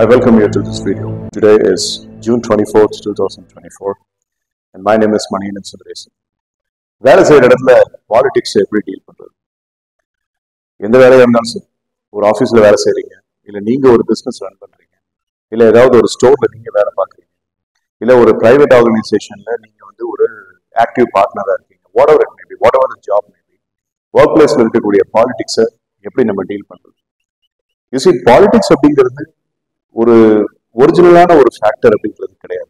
I welcome you to this video. Today is June 24th, 2024 and my name is Maniyannan Sundaresan. வேலை செய்யற இடத்துல politics எப்படி deal பண்றது? எந்த வேலையா இருந்தாலும் சரி, ஒரு ஆஃபீஸில் வேலை செய்றீங்க, இல்லை நீங்க ஒரு பிஸ்னஸ் ரன் பண்றீங்க, இல்லை ஏதாவது ஒரு ஸ்டோர்ல நீங்க வேலை பார்க்குறீங்க, இல்லை ஒரு பிரைவேட் ஆர்கனைசேஷன்ல நீங்க வந்து ஒரு ஆக்டிவ் பார்ட்னரா இருக்கீங்க, what ever it maybe, what ever the job maybe, work பிளேஸ்ல இருக்கக்கூடிய பாலிடிக்ஸை எப்படி நம்ம டீல் பண்றது? யூசி, பாலிடிக்ஸ் அப்படிங்கிறது ஒரு ஒரிஜினலான ஒரு ஃபேக்டர் அப்படிங்கிறது கிடையாது.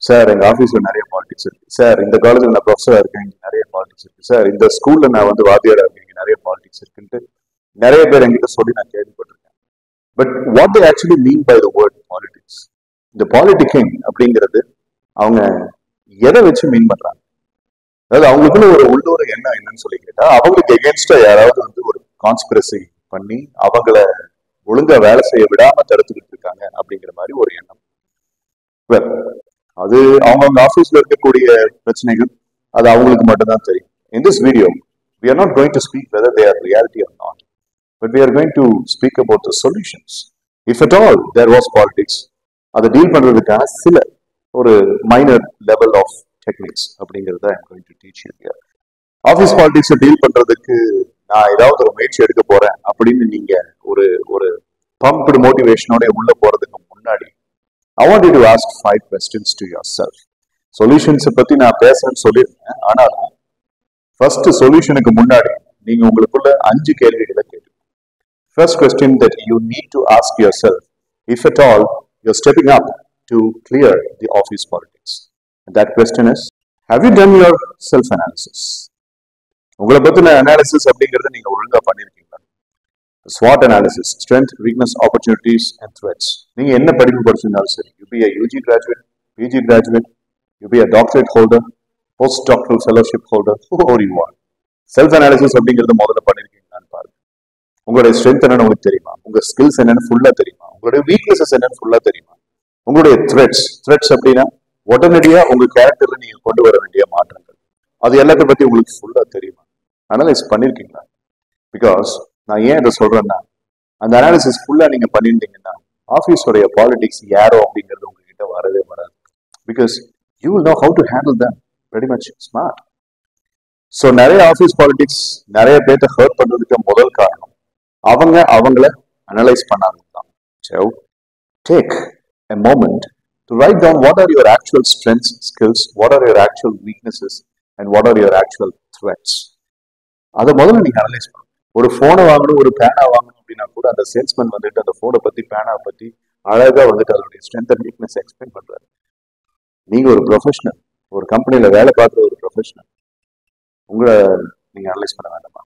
சார், எங்க ஆஃபீஸ்ல நிறைய பாலிடிக்ஸ் இருக்கு சார், இந்த காலேஜ்ல நான் ப்ரொஃபஸரா இருக்கேன், இங்க நிறைய பாலிடிக்ஸ் இருக்கு சார், இந்த ஸ்கூல்ல நான் வந்து வாத்தியாரா இருக்கேன், இங்க நிறைய பாலிடிக்ஸ் இருக்குன்ட்டு நிறைய பேர் என்கிட்ட சொல்லி நான் கேள்விப்பட்டிருக்கேன். But what they actually mean by the word politics, இந்த பாலிடிக்கிங் அப்படிங்கிறது அவங்க எதை வச்சு மீன் பண்றாங்க? அதாவது அவங்களுக்குள்ள ஒரு உள்ளூர் எண்ணம் என்னன்னு சொல்லி கேட்டா, அவங்களுக்கு எகேன்ஸ்டா யாராவது வந்து ஒரு கான்ஸ்பிரசி பண்ணி அவங்கள ஒழுங்கா வேலை செய்ய விடாம தடுத்துக்கிட்டு இருக்காங்க அப்படிங்கிற மாதிரி ஒரு எண்ணம். அது அவங்கவுங்க ஆஃபீஸ்ல இருக்கக்கூடிய பிரச்சனைகள், அது அவங்களுக்கு மட்டும்தான் தெரியும். In this video, we are not going to speak whether they are reality or not, but we are going to speak about the solutions. If at all there was politics, அதை டீல் பண்றதுக்கான சில ஒரு minor level of techniques அப்படிங்கிறத I'm going to teach you here. Office பாலிடிக்ஸை deal பண்றதுக்கு நான் ஏதாவது ஒரு முயற்சி எடுக்க போறேன் அப்படின்னு நீங்க ஒரு ஒரு பம்ப்டு மோட்டிவேஷனோட உள்ள போறதுக்கு முன்னாடி I want you to ask 5 questions to yourself. சொல்யூஷன்ஸை பத்தி நான் பேசுறேன்னு சொல்லியிருந்தேன், ஆனால் ஃபர்ஸ்ட் சொல்யூஷனுக்கு முன்னாடி நீங்க உங்களுக்குள்ள 5 கேள்விகளை கேட்டு. First question that you need to ask yourself, if at all you're stepping up to clear the office politics. And that question is, have you done your self-analysis? உங்களை பத்தின அனாலிசிஸ் அப்படிங்கறத நீங்க ஒழுங்கா பண்ணிருக்கீங்களா? SWOT analysis, strength, weakness, opportunities and threats. நீங்க என்ன படிப்பு படிச்சிருந்தாலும் சரி, you be a UG graduate, PG graduate, you be a doctorate holder, postdoctoral fellowship holder, whoever you are. Self analysis அப்படிங்கறத முதல்ல பண்ணிருக்கீங்களான்னு பாருங்க. உங்களுடைய ஸ்ட்ரென்த் என்னன்னு உங்களுக்கு தெரியுமா? உங்க ஸ்கில்ஸ் என்னன்னு ஃபுல்லா தெரியுமா? உங்களுடைய வீக்னஸஸ் என்னன்னு ஃபுல்லா தெரியுமா? உங்களுடைய த்ரெட்ஸ் அப்படின்னா உடனடியா உங்க கேரக்டர்ல நீங்க கொண்டு வர வேண்டிய மாற்றங்கள், அது எல்லாத்தையும் பத்தி உங்களுக்கு ஃபுல்லா தெரியுமா? அனலைஸ் பண்ணிருக்கீங்களா? பிகாஸ் நான் ஏன் இதை சொல்றேன்னா, அந்த அனாலிசிஸ் ஃபுல்லா நீங்க பண்ணியிருந்தீங்கன்னா ஆஃபீஸோடைய பாலிடிக்ஸ் யாரோ அப்படிங்கிறது உங்ககிட்ட வரவே வராது. Because you will know how to handle them very much smart. So நிறைய ஆஃபீஸ் பாலிடிக்ஸ் நிறைய பேர்த்த ஹர்ட் பண்றதுக்கு முதல் காரணம் அவங்கள அனலைஸ் பண்ணாதது தான். So take a moment to write down what are your actual strengths, skills, what are your actual weaknesses and what are your actual threats. அதை முதல்ல நீங்க அனலைஸ் பண்ணணும். ஒரு போனை வாங்கணும், ஒரு பேனா வாங்கணும் அப்படின்னா கூட அந்த சேல்ஸ்மேன் வந்துட்டு அந்த போனை பத்தி பேனா பத்தி அழகா வந்துட்டு அதனுடைய ஸ்ட்ரென்த் அண்ட் வீக்னஸ் எக்ஸ்பிளைன் பண்றாரு. நீங்க ஒரு ப்ரொஃபஷனல், ஒரு கம்பெனில வேலை பார்க்குற ஒரு ப்ரொஃபஷனல், உங்களை நீங்க அனலைஸ் பண்ண வேண்டாமா?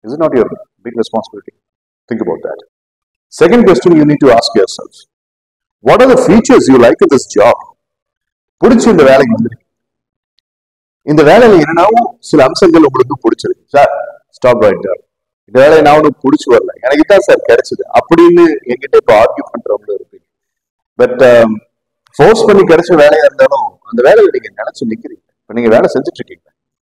Is it not your big responsibility? Think about that. Second question you need to ask yourself, what are the features you like in this job? பிடிச்சி இந்த வேலைக்கு வந்துருக்கு, இந்த வேலையில என்னன்னாவும் சில அம்சங்கள் உங்களுக்கு பிடிச்சிருக்கு. சார், ஸ்டாப் ரைட் தேர், இந்த வேலையை நான் உனக்கு பிடிச்சி வரல, எனக்கு தான் சார் கிடைச்சது அப்படின்னு என்கிட்ட இப்போ ஆர்கியூ பண்றவங்களும் இருப்பீங்க. பட் ஃபோர்ஸ் பண்ணி கிடைச்ச வேலையா இருந்தாலும் அந்த வேலையை நீங்க நினைச்சு நிக்கிறீங்க. இப்போ நீங்க வேலை செஞ்சுட்டு இருக்கீங்க.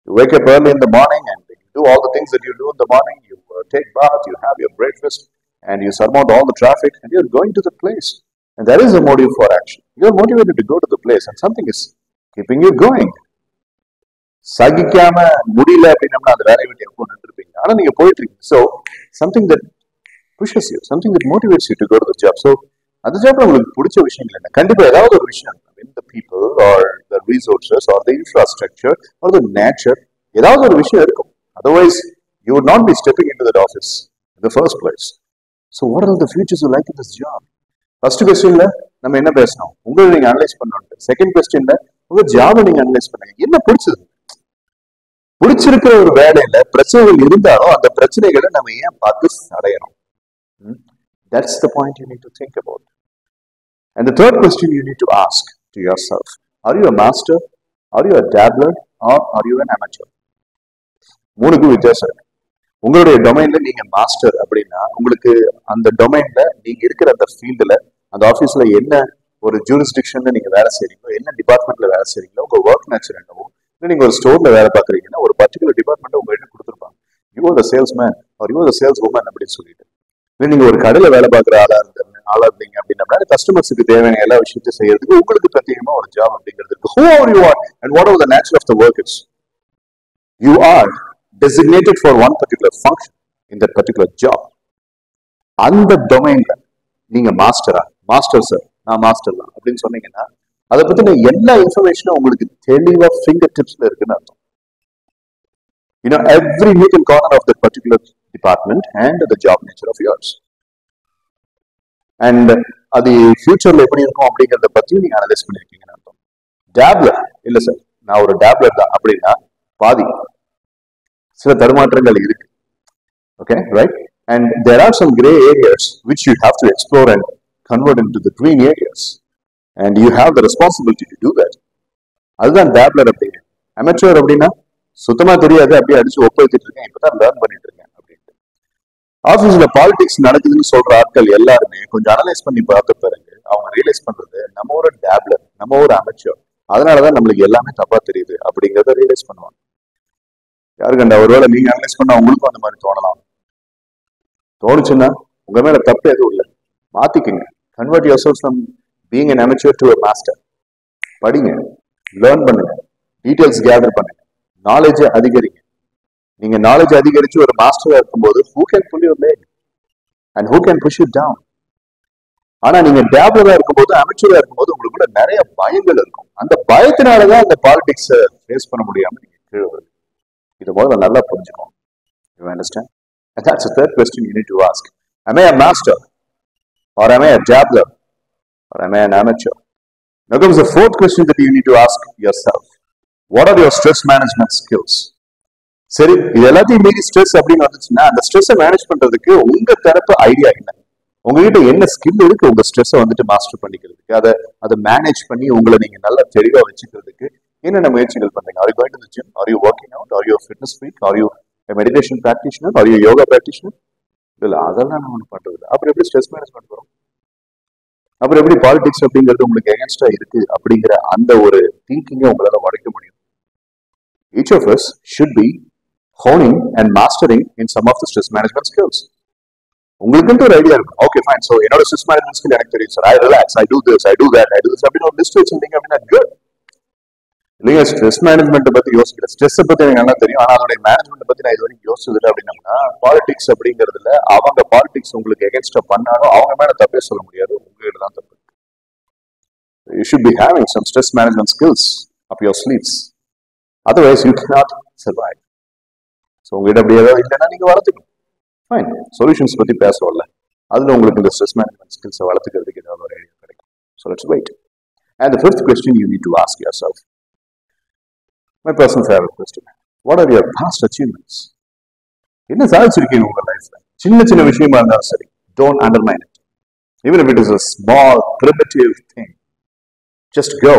You wake up early in the morning and you do all the things that you do in the morning. You take bath, you have your breakfast, and you surmount all the traffic, and you're going to the place. And there is a motive for action. You're motivated to go to the place, and something is keeping you going. சகிக்காம முடியல அப்படின்னா அந்த வேலையை விட்டு எப்போ நின்றுருப்பீங்க. ஆனா நீங்க போயிட்டு இருக்கீங்க. So something that pushes you, something that motivates you to go to the job. So அந்த ஜாப்ல உங்களுக்கு பிடிச்ச விஷயங்கள் என்ன? கண்டிப்பா ஏதாவது ஒரு விஷயம், the people or the resources or the infrastructure or the nature, ஏதாவது ஒரு விஷயம் இருக்கும். Otherwise you would not be stepping into that office in the first place. So what are the features you like in this job? First கொஸ்டின்ல நம்ம என்ன பேசணும்? உங்களை நீங்க அனலைஸ் பண்ணணும். செகண்ட் கொஸ்டின்ல உங்க ஜாபை நீங்க அனலைஸ் பண்ணுங்க. என்ன பிடிச்சது? பிடிச்சிருக்கிற ஒரு வேலையில பிரச்சனைகள் இருந்தாலும் அந்த பிரச்சனைகளை நம்ம ஏன் பார்த்து அடையணும்? That's the point you need to think about. And the third question you need to ask to yourself, are you a master, are you a dabbler or are you an amateur? மூணுக்கு வித்தியாசம். உங்களுடைய டொமைன்ல நீங்க master அப்படின்னா உங்களுக்கு அந்த டொமைன்ல நீங்க இருக்கிற அந்த ஃபீல்டுல அந்த ஆஃபீஸ்ல என்ன ஒரு ஜூரிஸ்டிக்ஷன்ல நீங்க வேலை செய்றீங்களோ, என்ன டிபார்ட்மெண்ட்ல வேலை செய்றீங்களோ, உங்க ஒர்க் நேச்சர் என்னவோ, இல்லை நீங்க ஒரு ஸ்டோர்ல வேலை பார்க்குறீங்கன்னா ஒரு பர்டிகுலர் டிபார்ட்மெண்ட் உங்ககிட்ட கொடுத்துருப்பாங்க. You are the salesman or you are the sales woman அப்படின்னு சொல்லிட்டு. இல்லை நீங்க ஒரு கடையில வேலை பார்க்குற ஆளா இருந்தாங்க ஆளா இருந்தீங்க அப்படின்னா கஸ்டமர்ஸுக்கு தேவையான எல்லா விஷயத்தையும் செய்யறதுக்கு உங்களுக்கு பிரத்யேகமா ஒரு ஜாப் அப்படிங்கிறது இருக்கு. Who are you are and whatever the nature of the work is, you are designated for one particular function in that particular job. அந்த டொமைன்ல நீங்க மாஸ்டர் சார் நான் மாஸ்டர் தான் அப்படின்னு சொன்னீங்கன்னா அதை பத்தின எல்லா இன்ஃபர்மேஷனும் உங்களுக்கு தெளிவா ஃபிங்கர் டிப்ஸ்ல இருக்குன்னு அர்த்தம். You know every nook and corner of that particular department and the job nature of yours. And அது ஃபியூச்சர்ல எப்படி இருக்கும் அப்படிங்கறத பத்தி நீங்க அனலைஸ் பண்ணிருக்கீங்கன்னு அர்த்தம். டேப்லர் இல்ல சார் நான் ஒரு டேப்லர் தான் அப்படின்னா பாதி சில தடுமாற்றங்கள் இருக்கு. Okay, right? And there are some gray areas which you have to explore and convert into the green areas. And you have the responsibility to do that. அதுதான் டேப்லர் அப்படிங்க. அமெச்சூர் அப்படின்னா சுத்தமா தெரியாது, அப்படியே அடிச்சு ஒப்பழுத்திட்டு இருக்கேன், இப்பதான் லேர்ன் பண்ணிட்டு இருக்கேன் அப்படின்ட்டு. ஆபீஸ்ல பாலிடிக்ஸ் நடக்குதுன்னு சொல்ற ஆட்கள் எல்லாருமே கொஞ்சம் அனலைஸ் பண்ணி பார்த்த பிறகு அவங்க ரியலைஸ் பண்றது நம்ம ஒரு டேப்லர், நம்ம ஒரு அமெச்சூர், அதனாலதான் நம்மளுக்கு எல்லாமே தப்பா தெரியுது அப்படிங்கறத ரியலைஸ் பண்ணுவாங்க. யாருக்கண்டா ஒருவேளை நீங்க அனலைஸ் பண்ணா உங்களுக்கும் அந்த மாதிரி தோணலாம். தோணுச்சுன்னா உங்க மேல தப்பு எதுவும் இல்லை, மாத்திக்குங்க. Convert your self from being an amateur to a master. படிங்க, லேர்ன் பண்ணுங்க, டீடைல்ஸ் கேதர் பண்ணுங்க, நாலேஜ் அதிகரிங்க. நீங்க நாலேஜ் அதிகரிச்சு ஒரு மாஸ்டரா இருக்கும்போது who can pull your leg and who can push you down. ஆனா நீங்க டேப்லரா இருக்கும்போது அமெச்சூரா இருக்கும்போது உங்களுக்குள்ள நிறைய பயங்கள் இருக்கும். அந்த பயத்தினாலதான் அந்த பாலிடிக்ஸ் ஃபேஸ் பண்ண முடியாம நீங்க கீழே வருது. இது முதல்ல நல்லா புரிஞ்சுக்கோங்க. You understand? And that's the third question you need to ask. Am I a master? Or am I a dabbler? Or am I an amateur? Now comes the fourth question that you need to ask yourself. What are your stress management skills? சரி, இது எல்லாத்தையும் மீறி stress அப்படின்னு வந்துச்சுன்னா அந்த ஸ்ட்ரெஸ்ஸை manage பண்றதுக்கு உங்க தரப்பு ஐடியா என்ன? உங்ககிட்ட என்ன ஸ்கில் இருக்கு உங்க ஸ்ட்ரெஸ்ஸை வந்துட்டு மாஸ்டர் பண்ணிக்கிறதுக்கு, அதை மேனேஜ் பண்ணி உங்களை நீங்க நல்லா தெளிவா வச்சுக்கிறதுக்கு என்னென்ன முயற்சிகள் பண்றீங்க? Are you going to the gym? Are you working out? Are you a fitness freak? Are you a meditation practitioner? Are you a yoga practitioner? இல்ல அதெல்லாம் நம்ம பண்றது இல்லை. அப்புறம் எப்படி ஸ்ட்ரெஸ் மேனேஜ்மெண்ட் வரும்? அப்புறம் எப்படி பாலிடிக்ஸ் அப்படிங்கிறது உங்களுக்கு எகென்ஸ்டா இருக்கு அப்படிங்கிற அந்த ஒரு திங்கிங்கை உங்களால உடைக்க முடியும்? Each of us should be honing and mastering in some of the stress management skills. உங்களுக்கு ஒரு ஐடியா இருக்கும். ஓகே ஃபைன், சோ என்னோட ஸ்ட்ரெஸ் மேனேஜ்மெண்ட் ஸ்கில் எனக்கு தெரியும் sir. I relax, I do this, I do that, I do this அப்படின்னு ஒரு list வச்சிருந்தீங்க அப்படின்னா குட். இல்லைங்க ஸ்ட்ரெஸ் மேனேஜ்மெண்ட் பத்தி யோசிக்கல, ஸ்ட்ரெஸ் பத்தி எனக்கு நல்லா தெரியும், ஆனா அதோட மேனேஜ்மெண்ட் பத்தி நான் இது வரைக்கும் யோசிச்சது இல்லை அப்படின்னா பாலிடிக்ஸ் அப்படிங்கிறதுல அவங்க பாலிடிக்ஸ் உங்களுக்கு எகென்ஸ்டா பண்ணாலும் அவங்க மேல தப்பே சொல்ல முடியாது, உங்ககிட்ட தான் தப்பு. You should be having some stress management skills up your sleeves. Otherwise you cannot survive. So உங்ககிட்ட அப்படி ஏதாவது இல்லைன்னா நீங்க வளர்த்துக்கணும். ஃபைன், சொல்யூஷன்ஸ் பத்தி பேசவில்லை, அதுல உங்களுக்கு இந்த ஸ்ட்ரெஸ் மேனேஜ்மெண்ட் ஸ்கில்ஸை வளர்த்துக்கிறதுக்கு ஏதாவது ஒரு ஐடியா கிடைக்கும். So let's wait. And the fifth question you need to ask yourself. My personal favorite question. What are your past achievements? என்ன சாதிச்சிருக்கீங்க உங்க லைஃப்ல? சின்ன சின்ன விஷயமா இருந்தாலும் சரி, don't undermine it. Even if it is a small, primitive thing, just go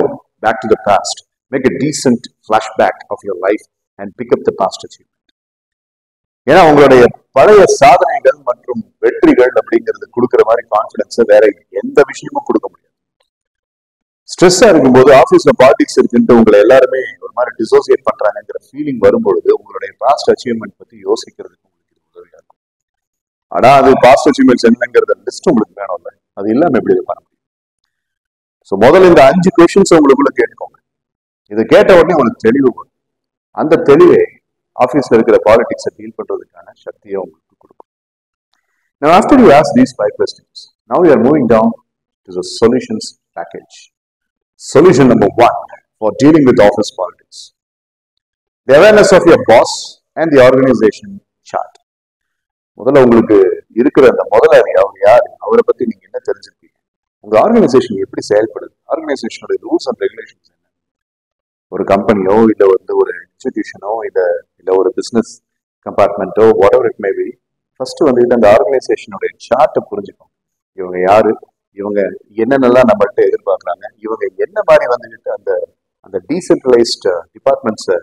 back to the past. Make a decent flashback of your life and pick up the past achievement. ஏன்னா உங்களுடைய பழைய சாதனைகள் மற்றும் வெற்றிகள் அப்படிங்கிறது கொடுக்குற மாதிரி கான்ஃபிடன்ஸை வேற எந்த விஷயமும் கொடுக்க முடியாது. ஸ்ட்ரெஸ்ஸா இருக்கும்போது ஆஃபீஸ்ல பாலிடிக்ஸ் இருக்குன்ட்டு உங்களை எல்லாருமே ஒரு மாதிரி டிசோசியேட் பண்றாங்கிற ஃபீலிங் வரும்பொழுது உங்களுடைய பாஸ்ட் அச்சீவ்மெண்ட் பத்தி யோசிக்கிறதுக்கு உங்களுக்கு உதவியா இருக்கும். ஆனா அது பாஸ்ட் அச்சீவ்மெண்ட்ஸ் என்னங்கிறத லிஸ்ட் உங்களுக்கு வேணும்ல, அது இல்லாம எப்படி இது பண்ண முடியும்? ஸோ முதல்ல இந்த 5 கொஸ்டின்ஸ் உங்களுக்குள்ள கேட்டுக்கோங்க. இதை கேட்ட உடனே உங்களுக்கு தெளிவு வரும். அந்த தெளிவை ஆஃபீஸ்ல இருக்கிற பாலிடிக்ஸை டீல் பண்றதுக்கான சக்தியை உங்களுக்கு கொடுக்கும். Now after you ask these 5 questions, now we are moving down to the solutions package. Solution number 1 for dealing with office politics. The awareness of your boss and the organization chart. முதல்ல உங்களுக்கு இருக்கிற அந்த முதலாளி அவர் யார், அவரை பத்தி நீங்க என்ன தெரிஞ்சிருக்கீங்க, உங்க ஆர்கனைசேஷன் எப்படி செயல்படுது, ஆர்கனைசேஷனோட ரூல்ஸ் அண்ட் ரெகுலேஷன்ஸ் என்ன, ஒரு கம்பெனியோ இல்ல வந்து ஒரு இன்ஸ்டிடியூஷனோ இல்ல ஒரு பிசினஸ் கம்பார்ட்மெண்ட்டோ whatever it may be, first வந்துட்டு அந்த ஆர்கனைசேஷனோட சார்ட்டை புரிஞ்சுக்கணும். இவங்க யாரு, இவங்க என்னென்னலாம் நம்மள்கிட்ட எதிர்பார்க்குறாங்க, இவங்க என்ன மாதிரி வந்துட்டு அந்த டீசென்ட்ரலைஸ்ட் டிபார்ட்மெண்ட்ஸை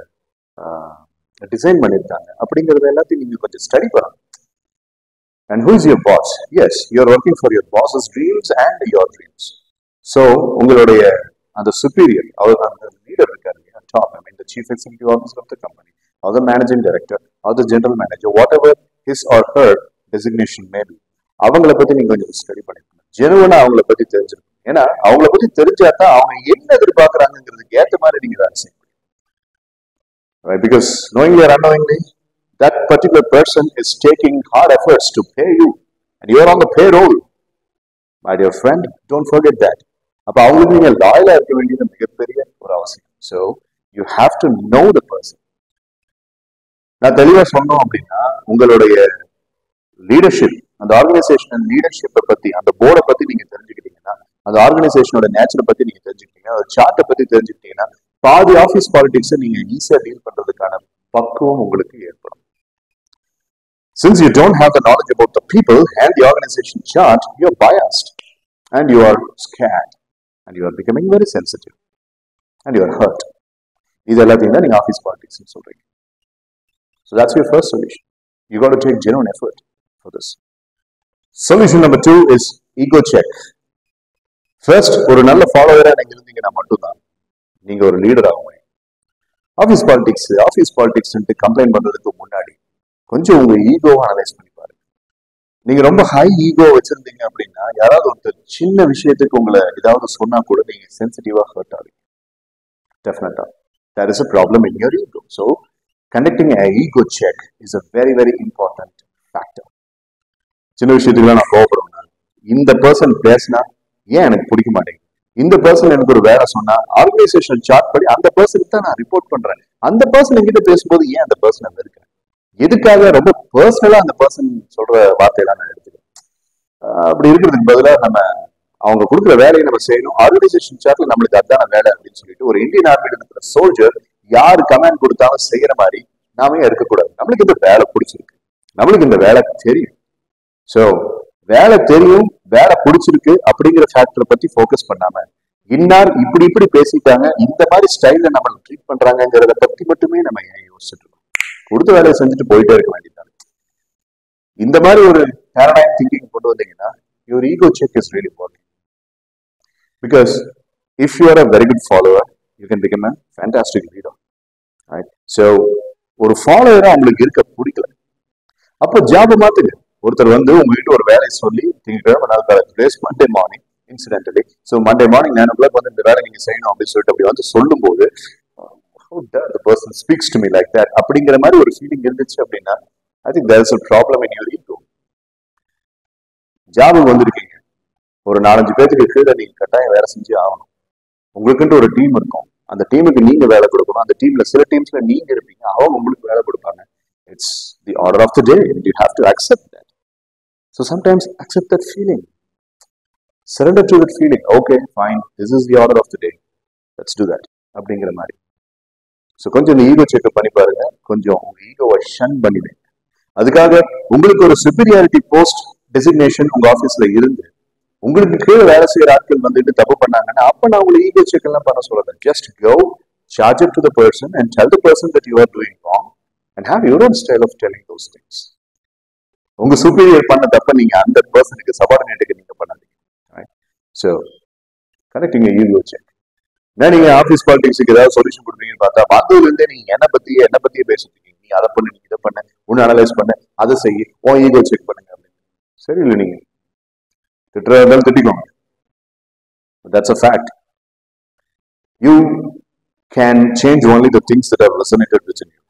டிசைன் பண்ணியிருக்காங்க அப்படிங்கிறது எல்லாத்தையும் நீங்க கொஞ்சம் ஸ்டடி பண்ணணும். And who is your boss? Yes, you are working for your boss's dreams and your dreams. So உங்களுடைய அந்த superior, அவர் அந்த லீடர் இருக்காரு top, I mean the chief executive officer of the company, or the managing director, or the general manager, whatever his or her designation may be, அவங்கள பத்தி நீங்க கொஞ்சம் study பண்ணிக்கணும். ஜெனுவனா அவங்கள பத்தி தெரிஞ்சிருக்கும். ஏன்னா அவங்கள பத்தி தெரிஞ்சாதான் அவங்க என்ன எதிர்பார்க்கறாங்கிறதுக்கு ஏற்ற மாதிரி நீங்க வேலை செய்ய முடியும். Right? Because knowingly or unknowingly, that particular person is taking hard efforts to pay you, and you are on the payroll. My dear friend, don't forget that. அப்ப அவங்களுக்கு நீங்க லாயலா இருக்க வேண்டியது மிகப்பெரிய ஒரு அவசியம். So you have to know the person. நான் தெளிவா சொன்னோம் அப்படின்னா உங்களுடைய லீடர்ஷிப், அந்த ஆர்கனைசேஷனல் லீடர்ஷிப்பை பத்தி, அந்த போர்டை பத்தி நீங்க தெரிஞ்சுக்கிட்டீங்கன்னா, அந்த ஆர்கனைசேஷனோட நேச்சரை பத்தி நீங்க தெரிஞ்சுக்கிட்டீங்கன்னா, அந்த சார்ட்டை பத்தி தெரிஞ்சுக்கிட்டீங்கன்னா, பாதி ஆஃபீஸ் பாலிடிக்ஸை நீங்க ஈஸியா டீல் பண்றதுக்கான பக்குவம் உங்களுக்கு ஏற்படும். Since you don't have the knowledge about the people and the organization chart, you are biased and you are scared and you are becoming very sensitive and you are hurt. இது எல்லாத்தையும் தான் நீங்க office politics சொல்றீங்க. So that's your first solution. You got to take genuine effort for this. Solution number 2 is ego check. First, ஒரு நல்ல ஃபாலோவரா நீங்க இருந்தீங்கன்னா மட்டும்தான் நீங்க ஒரு லீடர் ஆகுங்க. ஆஃபீஸ் பாலிடிக்ஸ் கம்ப்ளைண்ட் பண்றதுக்கு முன்னாடி கொஞ்சம் உங்க ஈகோவை அனலைஸ் பண்ணி பாருங்க. நீங்க ரொம்ப ஹை ஈகோ வச்சிருந்தீங்க அப்படின்னா யாராவது ஒருத்தர் சின்ன விஷயத்துக்கு உங்களை ஏதாவது சொன்னா கூட நீங்க சென்சிட்டிவா ஹர்ட் ஆவீங்க. டெஃபினட்டா there is a problem in your ego. So conducting an ego check is a very very important factor. சின்ன விஷயத்துக்குலாம் நான் கோவப்படுவேன். இந்த பர்சன் பேசினா ஏன் எனக்கு பிடிக்க மாட்டேங்குது, இந்த பர்சன் எனக்கு ஒரு வேலை சொன்னா ஆர்கனைசேஷன் சார்ட் படி அந்த பர்சனுக்கு தான் நான் ரிப்போர்ட் பண்றேன், அந்த பர்சன் என்கிட்ட பேசும்போது ஏன் அந்த பர்சனை வெறுக்கிறேன், எதுக்காக ரொம்ப பர்சனலா அந்த பர்சன் சொல்ற வார்த்தையெல்லாம் நான் எடுத்துக்கிறேன். அப்படி இருக்கிறதுக்கு பதிலாக நம்ம அவங்க கொடுக்குற வேலையை நம்ம செய்யணும். ஆர்கனைசேஷன் சார்ட்ல நம்மளுக்கு அதான வேலை அப்படின்னு சொல்லிட்டு ஒரு இந்தியன் ஆர்மியில இருக்கிற சோல்ஜர் யாரு கமாண்ட் கொடுத்தாலும் செய்யற மாதிரி நாமே இருக்கக்கூடாது. நம்மளுக்கு இந்த வேலை பிடிச்சிருக்கு, நம்மளுக்கு இந்த வேலை தெரியும். ஸோ வேலை தெரியும், வேலை பிடிச்சிருக்கு அப்படிங்கிற ஃபேக்டரை பத்தி ஃபோக்கஸ் பண்ணாம இன்னார் இப்படி பேசிட்டாங்க, இந்த மாதிரி ஸ்டைல்ல நம்ம ட்ரீட் பண்றாங்கிறத பத்தி மட்டுமே நம்ம ஏன் யோசிச்சுட்டு இருக்கோம். கொடுத்த வேலையை செஞ்சுட்டு போயிட்டே இருக்க வேண்டியதுதான். இந்த மாதிரி ஒரு பேரடைம் திங்கிங் கொண்டு வந்தீங்கன்னா your ego check is really important. Because if you are a very good follower, you can become a fantastic leader. Right? So ஒரு ஃபாலோவரா உங்களுக்கு இருக்க பிடிக்கல, அப்போ ஜாபை மாத்துங்க. ஒருத்தர் வந்து உங்ககிட்ட ஒரு வேலையை சொல்லி திங்கட்கிழமை நாள் college Monday morning incidentally, so Monday morning 9 o'clock வந்து இந்த வேலை நீங்க செய்யணும் அப்படின்னு சொல்லிட்டு அப்படி வந்து சொல்லும் போது how dare the person speaks to me like that அப்படிங்கிற மாதிரி ஒரு ஃபீலிங் இருந்துச்சு அப்படின்னா I think there is a problem in your ego. ஜாபுக்கு வந்திருக்கீங்க, ஒரு 4-5 பேருக்கு கீழே நீங்க கட்டாயம் வேலை செஞ்சு ஆகணும். உங்களுக்குன்ட்டு ஒரு டீம் இருக்கும், அந்த டீமுக்கு நீங்க வேலை கொடுக்கணும். அந்த டீம்ல சில டீம்ஸ்ல நீங்க இருப்பீங்க, அவங்க உங்களுக்கு வேலை கொடுப்பாங்க. It's the order of the day and you have to accept that. So sometimes accept that feeling, surrender to that feeling. Okay, fine, this is the order of the day, let's do that அப்படிங்கிற மாதிரி. So கொஞ்சம் இந்த ego checkup பண்ணி பாருங்க, கொஞ்சம் உங்க ஈகோவை ஷன் பண்ணிடுங்க. அதுக்காக உங்களுக்கு ஒரு சுப்பீரியாரிட்டி போஸ்ட் டெசிக்னேஷன் உங்க ஆஃபீஸ்ல இருந்து உங்களுக்கு கீழே வேலை செய்யற ஆட்கள் வந்துட்டு தப்பு பண்ணாங்கன்னா அப்ப நான் உங்களை ஈகோ செக் எல்லாம் பண்ண சொல்றேன். Just go charge it to the person and tell the person that you are doing wrong and have your own style of telling those things. உங்க சுப்பீரியர் பண்ண தப்ப நீங்க அந்த பர்சனுக்கு சபார்டினேட்டுக்கு நீங்க பண்ணாதீங்க. So connecting ego check. நீங்க ஆஃபீஸ் பாலிடிக்ஸுக்கு ஏதாவது சொல்யூஷன் கொடுப்பீங்கன்னு பார்த்தா வந்ததுல இருந்தே நீங்க என்ன பத்தியே பேசிட்டு இருக்கீங்க. நீ அதை பண்ணு, நீ இதை பண்ண, ஒன்னு அனலைஸ் பண்ண, அதை செய்ய, உன் ஈகோ செக் பண்ணுங்க அப்படின்னு. சரி இல்லை, நீங்க திட்டுறதாலும் திட்டிக்கோங்க. That's a fact. You can change only the things that have resonated within you,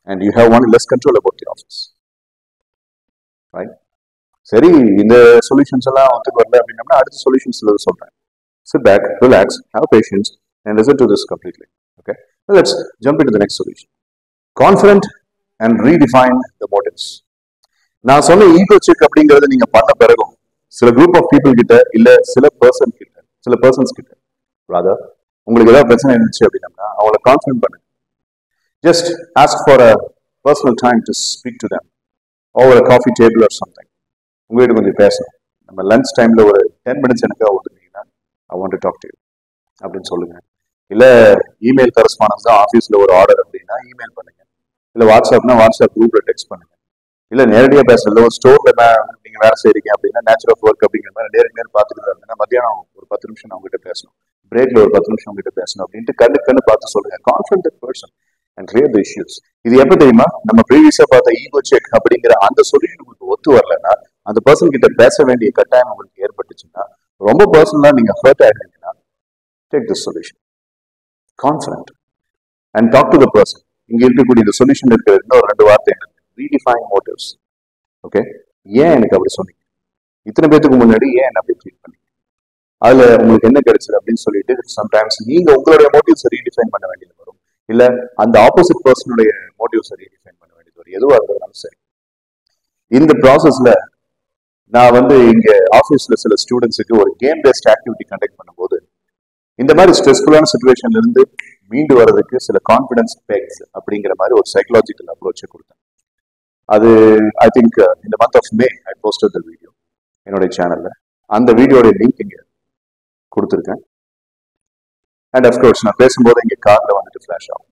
and you have only less control about the office. Right? சரி, இந்த சொல்யூஷன்ஸ் எல்லாம் ஒத்துக்கு வரல அப்படின்னா அடுத்த சொல்யூஷன்ஸ் சொல்றேன். Sit back, relax, have patience, and listen to this completely. Okay? Well, let's jump into the next solution. Confront and redefine the motives. நான் சொன்ன ego check அப்படிங்கறத நீங்க பண்ண பிறகும் சில குரூப் ஆஃப் பீப்புள் கிட்ட இல்ல சில பர்சன்ஸ் கிட்ட ராதர் உங்களுக்கு ஏதாவது பிரச்சனை இருந்துச்சு அப்படின்னா அவங்கள கான்ஃபரன்ட் பண்ணுங்க. Just ask for a personal time to speak to them over a coffee table or something. உங்ககிட்ட கொஞ்சம் பேசணும். நம்ம லஞ்ச் டைம்ல ஒரு 10 minutes எனக்காக ஒதுக்குனீங்கன்னா I want to talk to you அப்படின்னு சொல்லுங்க. இல்ல இமெயில் கரஸ்பாண்டன்ஸ் தான் ஆஃபீஸ்ல ஒரு ஆர்டர் அப்படின்னா இமெயில் பண்ணுங்க. இல்ல வாட்ஸ்அப்னா வாட்ஸ்அப் குரூப்ல டெக்ஸ்ட் பண்ணுங்க. இல்ல நேரடியா பேசல, ஒரு ஸ்டோர்ல நீங்க வேலை செய்றீங்க அப்படின்னா நேச்சர் ஆஃப் ஒர்க் அப்படிங்கிற மாதிரி நேருக்கு பார்த்துக்கிட்டு அப்படின்னா மத்தியானம் ஒரு 10 நிமிஷம் நான் உங்ககிட்ட பேசணும், பிரேக்ல ஒரு 10 நிமிஷம் உங்ககிட்ட பேசணும் அப்படின்ட்டு கண்ணு பார்த்து சொல்லுங்க. Confident person and clear the issues. இது எப்ப தெரியுமா, நம்ம ப்ரீவியஸா பார்த்த ஈகோ செக் அப்படிங்கிற அந்த சொல்யூஷன் உங்களுக்கு ஒத்து வரலன்னா அந்த பர்சன் கிட்ட பேச வேண்டிய கட்டாயம் உங்களுக்கு ஏற்பட்டுச்சுன்னா, ரொம்ப பர்சனலா நீங்க ஹர்ட் ஆயிடுறீங்கன்னா, take this solution confident and talk to the person. இங்க இருக்கக்கூடிய இந்த சொல்யூஷன் இருக்கிற இன்னொரு 2 வார்த்தை என்ன, ரீடிஃபைன் மோட்டிவ்ஸ். ஓகே, ஏன் எனக்கு அப்படி சொன்னீங்க, இத்தனை பேத்துக்கு முன்னாடி ஏன் என்ன அப்படி ட்ரீட் பண்ணீங்க, அதுல உங்களுக்கு என்ன கிடைச்சது அப்படின்னு சொல்லிட்டு சம்டைம்ஸ் நீங்க உங்களுடைய மோட்டிவ்ஸை ரீடிஃபைன் பண்ண வேண்டியது வரும், இல்ல அந்த ஆப்போசிட் பர்சனுடைய மோட்டிவ்ஸை ரீடிஃபைன் பண்ண வேண்டியது வரும். எதுவாக இருந்தாலும் சரி, இந்த ப்ராசஸ்ல நான் இங்க ஆஃபீஸ்ல சில ஸ்டூடெண்ட்ஸுக்கு ஒரு கேம் பேஸ்ட் ஆக்டிவிட்டி கண்டக்ட் பண்ணும்போது இந்த மாதிரி ஸ்ட்ரெஸ்ஃபுல்லான சுச்சுவேஷன்ல இருந்து மீண்டு வர்றதுக்கு சில கான்ஃபிடன்ஸ் பெக்ஸ் அப்படிங்கிற மாதிரி ஒரு சைக்கலாஜிக்கல் அப்ரோச்சை கொடுத்தேன். அது ஐ திங்க் இந்த month of May I posted the video என்னுடைய சேனல்ல. அந்த வீடியோட லிங்க் இங்க கொடுத்துருக்கேன். அண்ட் அஃப்கோர்ஸ் நான் பேசும்போது இங்க கார்ல ஃபிளாஷ் ஆகும்,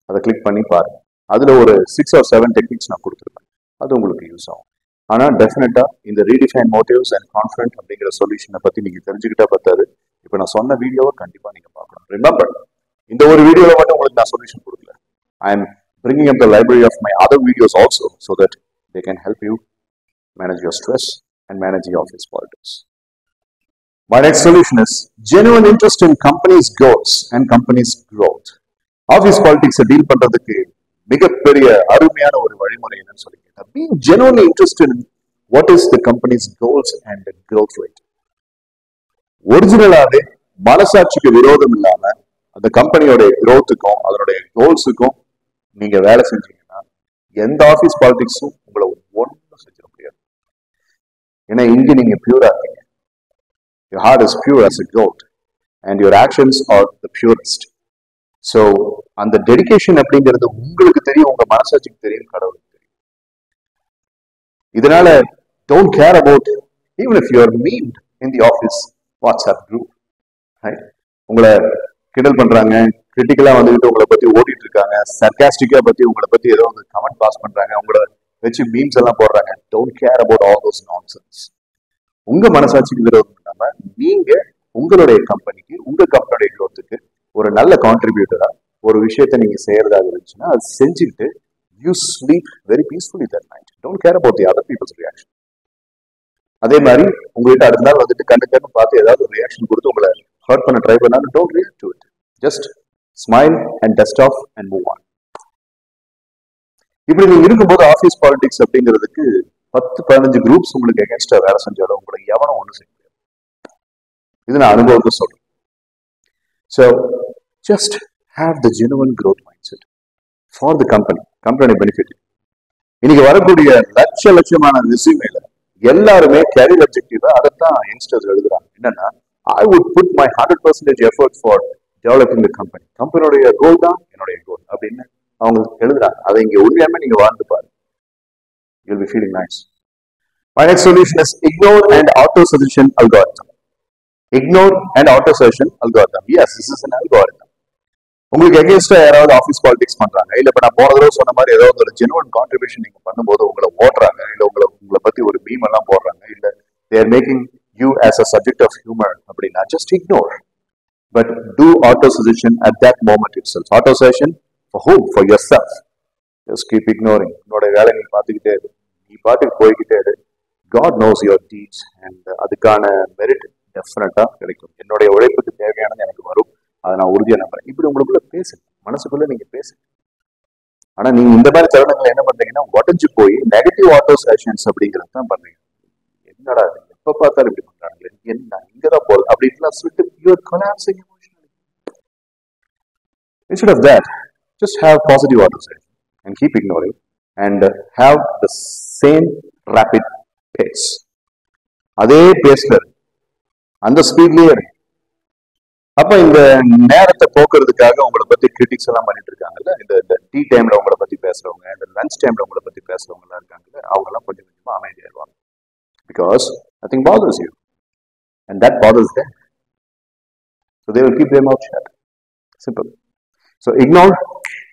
அதை கிளிக் பண்ணி பாருங்க. அதுல ஒரு 6 or 7 டெக்னிக்ஸ் நான் கொடுத்துருக்கேன், அது உங்களுக்கு யூஸ் ஆகும். ஆனா டெஃபினட்டா இந்த ரீடிஃபைன் மோட்டிவ்ஸ் அண்ட் கான்ஃபிடன்ட் அப்படிங்கிற சொல்யூஷனை பத்தி நீங்க தெரிஞ்சுக்கிட்டா பத்தாது, இப்போ நான் சொன்ன வீடியோவை கண்டிப்பா நீங்க பார்க்கணும். ரிமெம்பர், இந்த ஒரு வீடியோல மட்டும் உங்களுக்கு நான் சொல்யூஷன் கொடுக்கல. I am bringing up the library of my other videos also so that they can help you manage your stress and manage the office politics. My next solution is genuine interest in company's goals and company's growth. Office politics deal பண்றதுக்கு மிகப்பெரிய அருமையான ஒரு வழிமுறை என்னன்னு சொல்லிங்க, being genuinely interested in what is the company's goals and the growth rate. ஒரிஜினலாவே மனசாட்சிக்கு விரோதம் இல்லாம அந்த கம்பெனியோட growthக்கும் அதனுடைய கோல்ஸுக்கும் நீங்க வேலை செஞ்சீங்கன்னா எந்த ஆபீஸ் பாலிடிக்ஸும் உங்களை ஒன்றும் செஞ்சிட முடியாது. ஏன்னா இங்க நீங்க பியூரா இருக்கீங்க. Your heart is pure as a gold and your actions are the purest. So அந்த டெடிகேஷன் அப்படிங்கிறது உங்களுக்கு தெரியும், உங்க மனசாட்சிக்கு தெரியும், கடவுளுக்கு தெரியும். இதனால don't care about even if you are memed in the office WhatsApp group, right? உங்களை கிண்டல் பண்றாங்க, கிரிட்டிக்கலா உங்களை பத்தி ஓடிட்டு இருக்காங்க, சர்காஸ்டிக்கா பத்தி உங்களை பத்தி ஏதோ கமெண்ட் பாஸ் பண்றாங்க, உங்களை வச்சு மீம்ஸ் எல்லாம் போடுறாங்க. Don't care about all those nonsense. உங்க மனசாட்சிக்கு விரோதம் இல்லாம நீங்க உங்களுடைய கம்பெனிக்கு, உங்க கம்பெனியோட growthக்கு ஒரு நல்ல கான்ட்ரிபியூட்டரா ஒரு விஷயத்தை நீங்க செய்யறதாக இருந்துச்சுன்னா அது செஞ்சுக்கிட்டு you sleep very peacefully that night. Don't care about the other people's reaction. அதே மாதிரி உங்ககிட்ட அடுத்த நாள் கண்டு பார்த்து ஏதாவது ஒரு ரியாக்ஷன் கொடுத்து உங்களை ஹர்ட் பண்ண ட்ரை பண்ணாலும் don't react to it. Just smile and dust off and move on. இப்படி நீங்க இருக்கும்போது ஆபீஸ் பாலிடிக்ஸ் அப்படிங்கிறதுக்கு 10-15 குரூப்ஸ் உங்களுக்கு எகென்ஸ்டா வேலை செஞ்சாலும் உங்களை எவனும் ஒண்ணு செய்ய முடியாது. இது நான் அனுபவத்தை சொல்றேன். So just have the genuine growth mindset for the company benefit. இன்னைக்கு வரக்கூடிய லட்சமான ரெஸ்யூமேல எல்லாருமே கேரியர் அப்ஜெக்டிவா அதைத்தான் யங்ஸ்டர்ஸ் எழுதுறாங்க. என்னன்னா, I would put my 100% effort for developing the company. கம்பெனியோட கோல் தான் என்னுடைய கோல் அப்படின்னு அவங்க எழுதுறாங்க. அதை இங்க உண்மையாமே நீங்க வாழ்ந்து பாருங்க. You'll be feeling nice. My next solution is ignore and auto-suggestion algorithm. Ignore and auto-suggestion algorithm. Yes, this is an algorithm. உங்களுக்கு எகென்ஸ்டா யாராவது ஆஃபீஸ் பாலிடிக்ஸ் பண்றாங்க, இல்ல இப்ப நான் போன தடவை சொன்ன மாதிரி ஏதாவது ஒரு ஜெனுவன் கான்ட்ரிபியூஷன் நீங்க பண்ணும்போது உங்களை ஓடுறாங்க, இல்ல உங்களை பத்தி ஒரு மீம் எல்லாம் போடுறாங்க, இல்ல they are making you as a subject of humor அப்படின்னா just ignore. But do auto-suggestion at that moment itself. Auto-suggestion for whom? For yourself. Just keep ignoring. உன்னோட வேலை நீ பார்த்துக்கிட்டே இரு, நீ பாட்டுக்கு போய்கிட்டே இரு. God knows your deeds and அதுக்கான மெரிட் டெஃபினட்டா கிடைக்கும். என்னுடைய உழைப்புக்கு தேவையானது எனக்கு வரும், அதை நான் உறுதியா நம்புறேன். இப்படி உங்களுக்குள்ள பேசுங்க, மனசுக்குள்ள நீங்க பேசுங்க. ஆனா நீங்க இந்த மாதிரி தருணங்களை என்ன பண்றீங்கன்னா உடஞ்சு போய் நெகட்டிவ் ஆட்டோ-சஜஷன்ஸ் அப்படிங்கிறது தான் பண்றீங்க. என்னடா எப்ப பார்த்தாலும் இப்படி பண்றாங்களே, என்ன இங்கதான் போகுது அப்படின்லாம் சொல்லிட்டு you are collapsing emotionally. Instead of that, just have positive auto-suggestion and keep ignoring and have the same rapid pace. அதே பேஸ்ல அந்த ஸ்பீட்லயே. அப்ப இந்த நேரத்தை போக்குறதுக்காக உங்களை பத்தி கிரிட்டிக்ஸ் எல்லாம் பண்ணிட்டு இருக்காங்கல்ல, இந்த டீ டைம்ல உங்களை பத்தி பேசுறவங்க, இந்த லஞ்ச் டைம்ல உங்களை பத்தி பேசுறவங்க எல்லாம் இருக்காங்கல்ல, அவங்க எல்லாம் கொஞ்சம் கொஞ்சமா அமைதியாயிருவாங்க. Because nothing bothers you and that bothers them, so they will keep their mouth shut. Simple. So ignore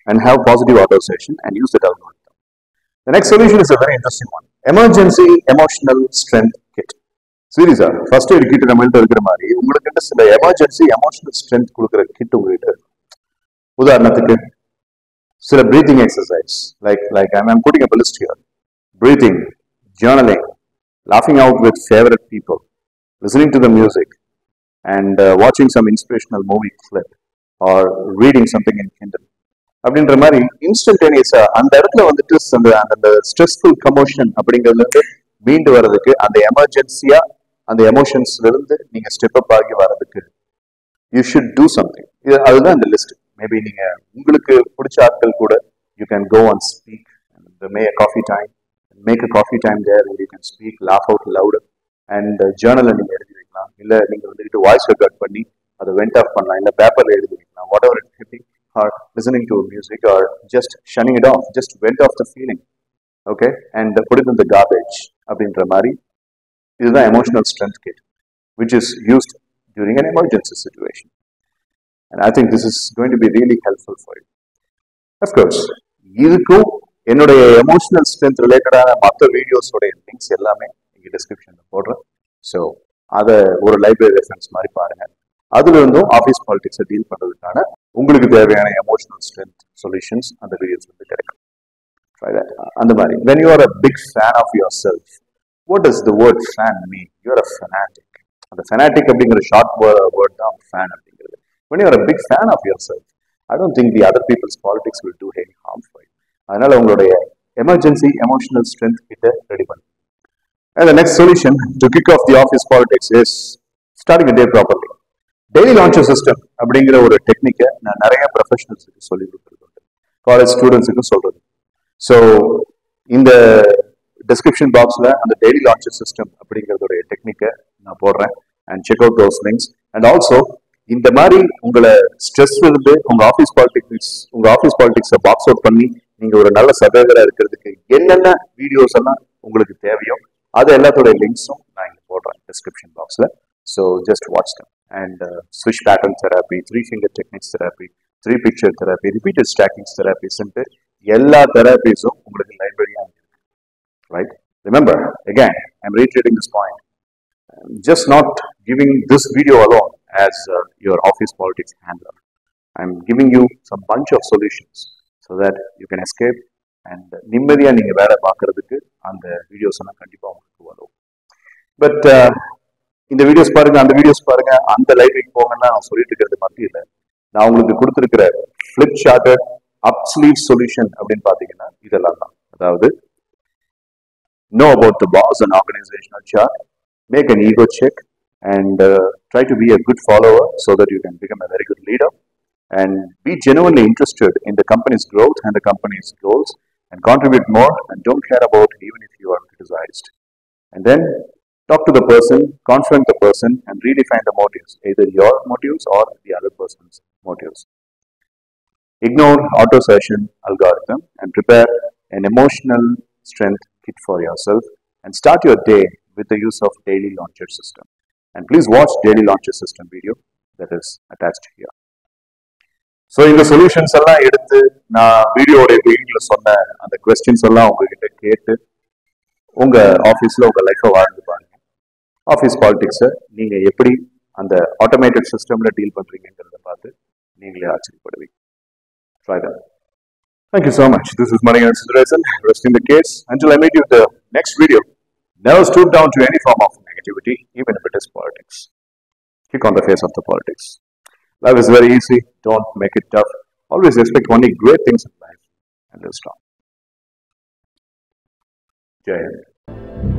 and have positive auto-suggestion and use that algorithm. The next solution is a very interesting one. Emergency emotional strength kit. சீரியஸா first aid kit நம்மள்ட்ட இருக்கிற மாதிரி உங்களுக்கு சில emergency emotional strength கொடுக்குற kit உங்ககிட்ட இருக்கு. உதாரணத்துக்கு சில breathing exercise, like I am putting up a list here. Breathing, journaling, laughing out with favorite people, listening to the music, and watching some inspirational movie clip or reading something in Kindle. அப்படின்ற மாதிரி இன்ஸ்டன்டேனியஸா அந்த இடத்துல வந்துட்டு அந்த stressful commotion அப்படிங்கிறதுல இருந்து மீண்டு வர்றதுக்கு, அந்த எமர்ஜென்சியா அந்த எமோஷன்ஸ்ல இருந்து நீங்க ஸ்டெப் அப் ஆகி வர்றதுக்கு யூ ஷுட் டூ சம்திங். அதுதான் இந்த லிஸ்ட். மேபி நீங்க உங்களுக்கு பிடிச்ச ஆட்கள் கூட you can go and speak, make a coffee time there, you can speak, laugh out loud, and ஜேர்னல்ல நீங்க எழுதி வைக்கலாம். இல்ல நீங்க வந்துட்டு வாய்ஸ் ரெக்கார்ட் பண்ணி அதை வெண்ட் ஆஃப் பண்ணலாம், இல்ல பேப்பர்ல எழுதி வைக்கலாம், what ever it be, or listening to music, or just shunning it off, just vent off the feeling, okay, and put it in the garbage. அப்படின்ற மாதிரி இதுதான் emotional strength kit, which is used during an emergency situation, and I think this is going to be really helpful for you. Of course, இதுக்கும் என்னுடைய emotional strength ரிலேட்டடான மற்ற வீடியோஸோட links எல்லாமே இங்கே டிஸ்கிரிப்ஷன்ல போடுறேன். ஸோ அதை ஒரு லைப்ரரி ரெஃபரன்ஸ் மாதிரி பாருங்க. அதுல இருந்தும் ஆஃபீஸ் பாலிடிக்ஸை டீல் பண்றதுக்கான உங்களுக்கு தேவையான எமோஷனல் ஸ்ட்ரென்த் சொல்யூஷன்ஸ் அந்த வீடியோஸ் வந்து கிடைக்கும். அந்த மாதிரி when you are a big fan of yourself, what does the word fan mean? You are a fanatic. அந்த fanatic அப்படிங்கிற ஷார்ட் வேர்ட் தான் fan அப்படிங்கிறது. When you are a big fan of yourself, I don't think the other people's politics will do any harm for you. அதனால உங்களுடைய emergency emotional strength கிட்ட ready பண்ணுங்க. And the next solution to kick off the office politics is starting a day properly. Daily launcher system அப்படிங்கிற ஒரு டெக்னிக்கை நான் நிறைய ப்ரொஃபஷனல்ஸுக்கு சொல்லி கொடுத்துருக்கேன், காலேஜ் ஸ்டூடெண்ட்ஸுக்கும் சொல்றது. ஸோ இந்த டிஸ்கிரிப்ஷன் பாக்ஸில் அந்த டெய்லி லான்ச்சர் சிஸ்டம் அப்படிங்கிறதோடைய டெக்னிக்கை நான் போடுறேன். And check out those links. And also இந்த மாதிரி உங்களை ஸ்ட்ரெஸ் இருந்து உங்கள் ஆஃபீஸ் பாலிடிக்ஸை பாக்ஸ் அவுட் பண்ணி நீங்கள் ஒரு நல்ல சர்வைவராக இருக்கிறதுக்கு என்னென்ன வீடியோஸ் எல்லாம் உங்களுக்கு தேவையோ அது எல்லாத்தோடைய லிங்க்ஸும் நான் இங்கே போடுறேன் டிஸ்கிரிப்ஷன் பாக்ஸில். So just watch them. And switch pattern therapy, 3-finger techniques therapy, 3-picture therapy, repeated stacking therapies, எல்லா therapiesum உங்களுக்கு லைப்ரரியா இருக்கு. Right? Remember, again, I'm reiterating this point. I'm just not giving this video alone as your office politics handler. I'm giving you some bunch of solutions so that you can escape and நிம்மதியா நீங்க வேலை பார்க்கறதுக்கு அந்த videos எல்லாம் கண்டிப்பா உங்களுக்கு வரும். But இந்த வீடியோஸ் பாருங்க, அந்த வீடியோஸ் பாருங்க, அந்த லைப்ரரிக்கு போங்கன்னா நான் சொல்லிட்டு இருக்கிறது மட்டும் இல்லை. நான் உங்களுக்கு கொடுத்துருக்கிற ஃபிளிப் சார்ட்டட் அப் ஸ்லீவ் சொல்யூஷன் அப்படின்னு பாத்தீங்கன்னா இதெல்லாம் தான். அதாவது know about the boss and organizational chart, make an ego check, and try to be a good follower so that you can become a very good leader, and be genuinely interested in the company's growth and the company's goals, and contribute more, and don't care about even if you are criticized. And then talk to the person, confront the person, and redefine the motives, either your motives or the other person's motives. Ignore auto-suggestion algorithm and prepare an emotional strength kit for yourself, and start your day with the use of daily launcher system. And please watch daily launcher system video that is attached here. So இந்த solutions எல்லாம் எடுத்து நான் வீடியோட வீடியோல சொன்ன அந்த questions எல்லாம் உங்ககிட்ட கேட்டு உங்க ஆஃபீஸ்ல உங்க லைஃபை வாழ்ந்து பாருங்க. ஆஃபீஸ் பாலிடிக்ஸை நீங்க எப்படி அந்த ஆட்டோமேட்டட் சிஸ்டம்ல டீல் பண்றீங்கிறத பார்த்து நீங்களே ஆச்சரியப்படுவீங்க. Try that. Thank you so much. This is Manigan Sundaresan, resting the case. Until I meet you in the next video, never stoop down to any form of negativity, even if it is politics. Kick on the face of the politics. Life is very easy. Don't make it tough. Always expect only great things in life and live strong. Jai Hind.